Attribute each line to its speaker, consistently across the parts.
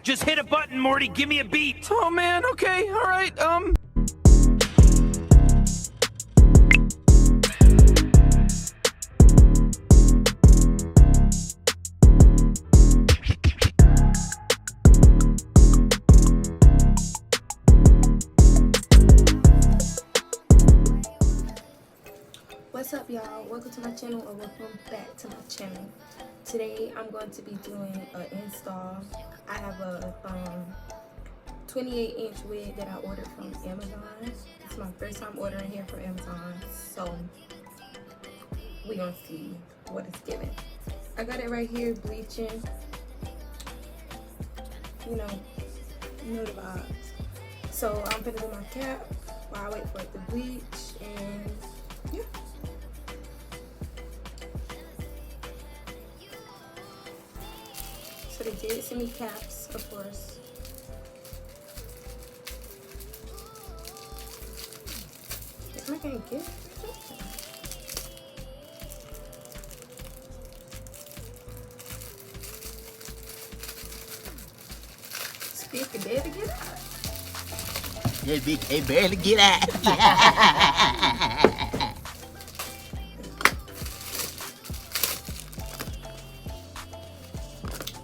Speaker 1: Just hit a button, Morty. Give me a beat.
Speaker 2: Oh man, okay, alright,
Speaker 3: What's up, y'all? Welcome to my channel, or welcome back to my channel. Today I'm going to be doing an install. I have a 28-inch wig that I ordered from Amazon. It's my first time ordering here from Amazon, so we're gonna see what it's giving. I got it right here, bleaching. You know the vibes. So I'm gonna do my cap while I wait for it to bleach, and yeah. So they did send me caps, of course. Am I gonna get it? Speak and barely get out.
Speaker 4: That bitch can barely get out.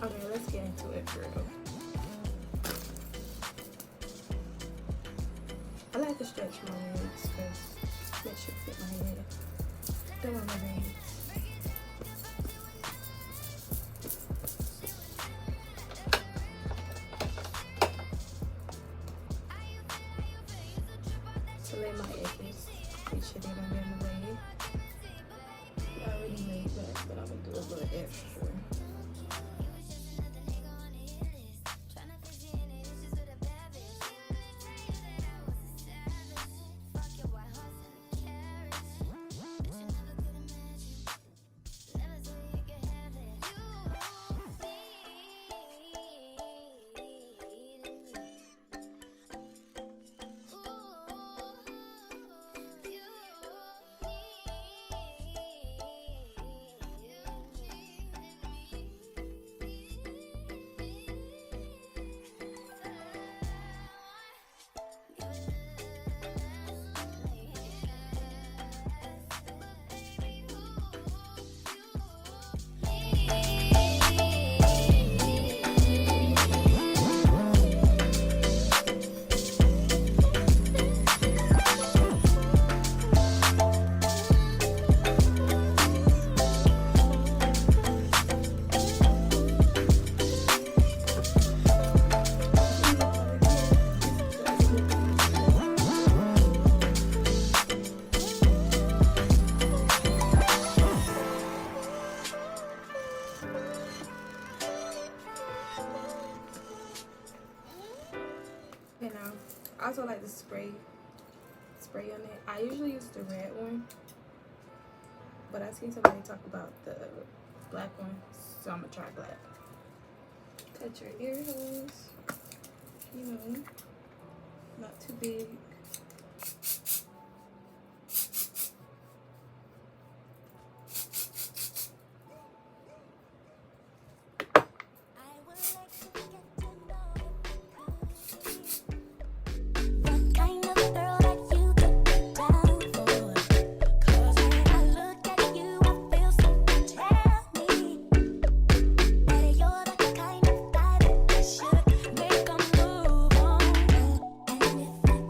Speaker 3: Okay, let's get into it, girl. I like to stretch my legs because that should fit my head. Don't want my legs. To lay my edges, make sure they don't get in the way. I already made that, but I'm gonna do a little extra. And I also like to spray on it. I usually use the red one, but I seen somebody talk about the black one, so I'm gonna try black. Cut your ear holes, you know, not too big.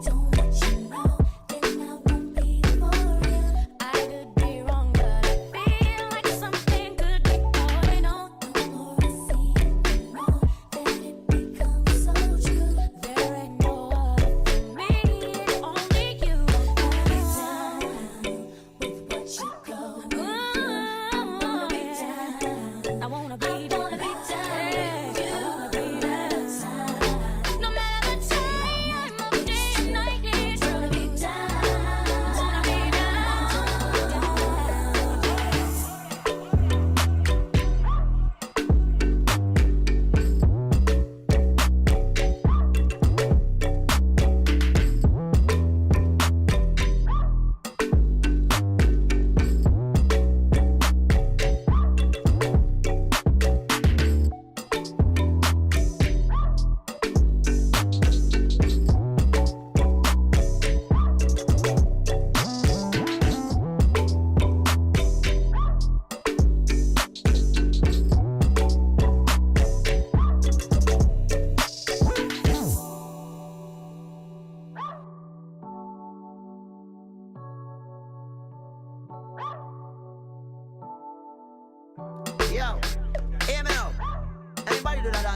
Speaker 5: Don't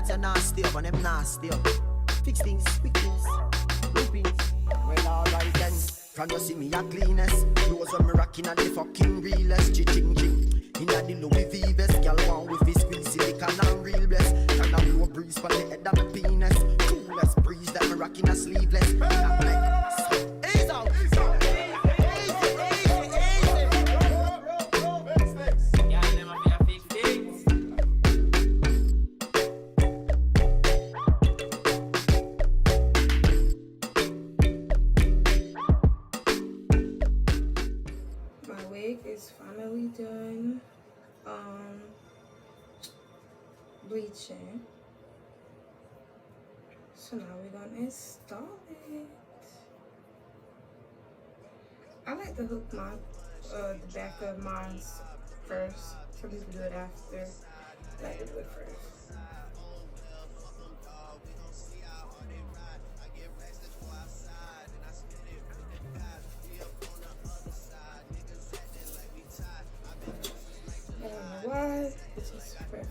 Speaker 2: shots are nasty up and them nasty up. Fix things, quick things, loopings. Well, alright then. From you see me a cleanest. Clothes when me rockin' at the fucking realest. Ching. Inna the Louis V vest. Girl want with his squeeze silicone and real bless. Can a blow breeze for the head of my penis. Coolest breeze that me rockin' a sleeveless. Ease out.
Speaker 3: Is finally done bleaching, so now we're gonna install it. I like to hook my the back of mine first. Some people do it after. I like to do it first. Why? It's just perfect.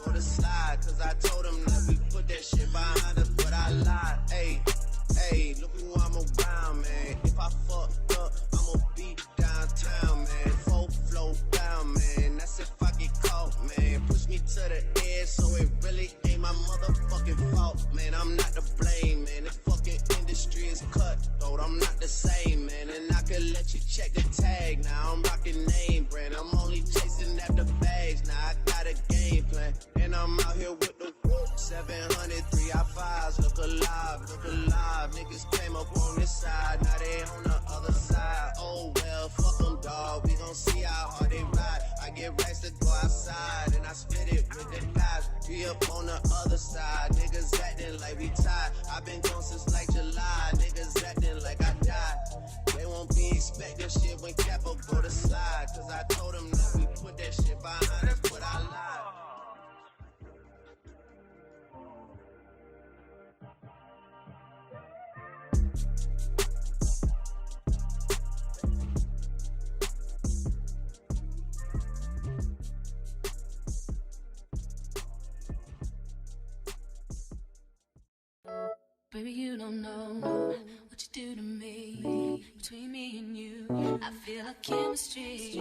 Speaker 5: Go to slide, cause I told him that we put that shit behind us, but I lied. Hey, look who I'm around, man. If I fucked up, I'ma be downtown, man. Full flow down, man. That's if I get caught, man. Push me to the edge, so it really ain't my motherfucking fault, man. I'm not to blame, man. The fucking industry is cutthroat. I'm not the same, man. And I could let you check the tag. Now I'm rocking name brand. I'm only chasing after bags. Now I got a game plan. And I'm out here with the 700 3i5s. Look alive. Niggas came up on this side. Now they on the other side. Oh well, fuck them, dawg. We gon' see how hard they ride. I get racks to go outside. And I spit it with the guys. We up on the other side. Niggas acting like we tied. I've been gone since like July. Niggas acting like I died. They won't be expecting shit when Capo go to slide. Cause I told them that we put that shit behind us, but I lied.
Speaker 6: Baby, you don't know what you do to me. Between me and you, I feel a chemistry.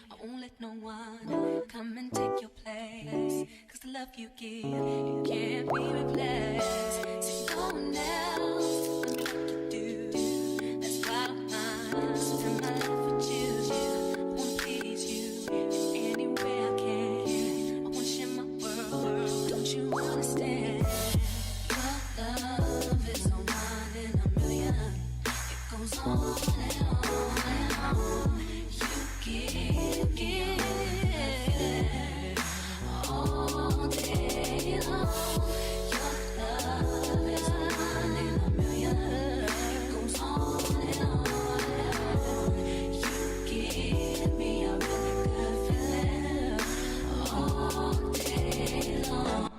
Speaker 6: I won't let no one come and take your place. Cause the love you give, it can't be replaced. So no one else can do like you do. That's why I mind spend my life with you. I wanna please you in any way I can. I wanna share my world, don't you understand? Your love is a one in a million. It goes on and on and on. You give all day long. Your love is a one in a million. It goes on and on and on. You give me a really good feeling all day long.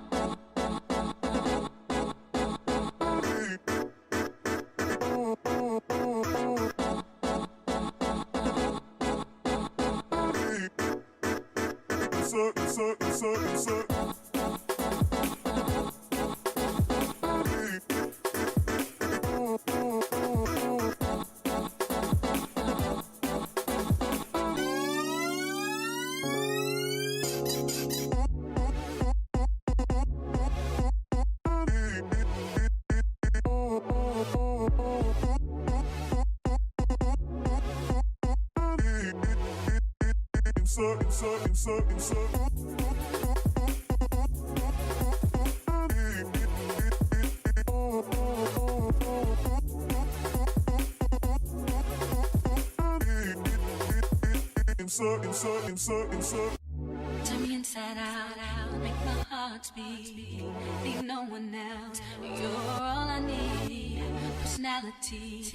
Speaker 6: Turn me inside out, make my heart speak. Need no one else, you're all I need. Personality,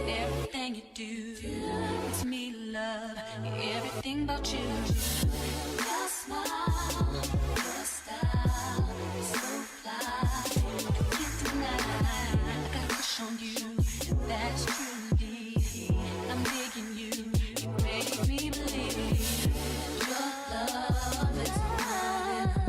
Speaker 6: everything you do makes me love everything about you. Your smile, your style, so fly. I can't deny, I got a crush on you, and that's true indeed. I'm digging you, you make me believe. Your love is mine.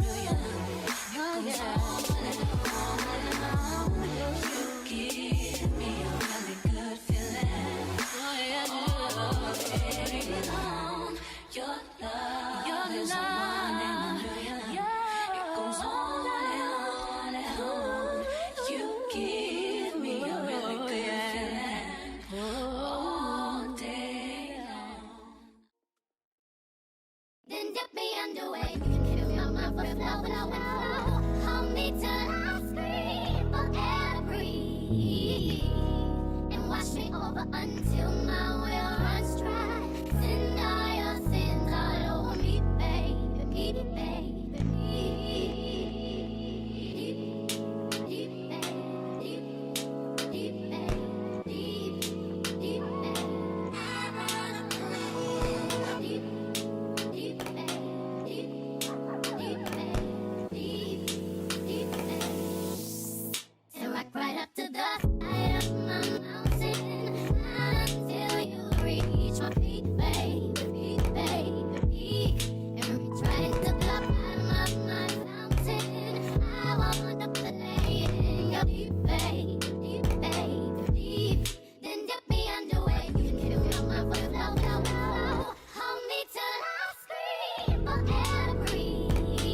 Speaker 6: want to play in your deep, babe, deep, babe, deep. Then dip me underway. You can feel my foot flow, flow, flow. Hold me till I scream for air to breathe,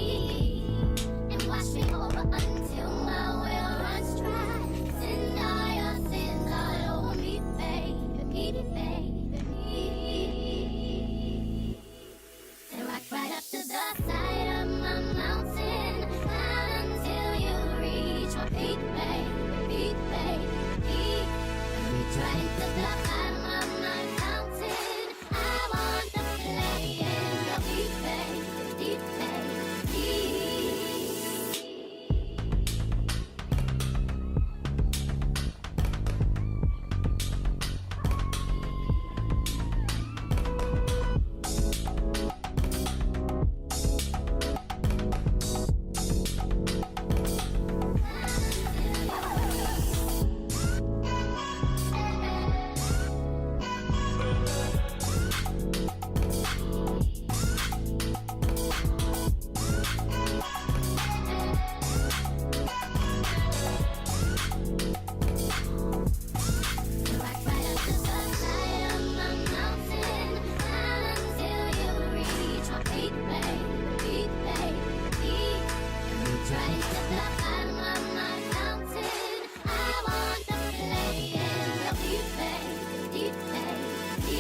Speaker 6: and wash me over until my well runs dry. Send all your sins all over me, baby, baby. And rock right up to the side of my mountain, climb until you reach my peak, baby, baby. Reach right into the bottom of my mountain. I want to play in your deep, baby, baby. Rock right up to the side of my mountain, climb until you reach my peak, baby, baby. Reach right into the bottom of my mountain. I want to play in your deep, baby, baby.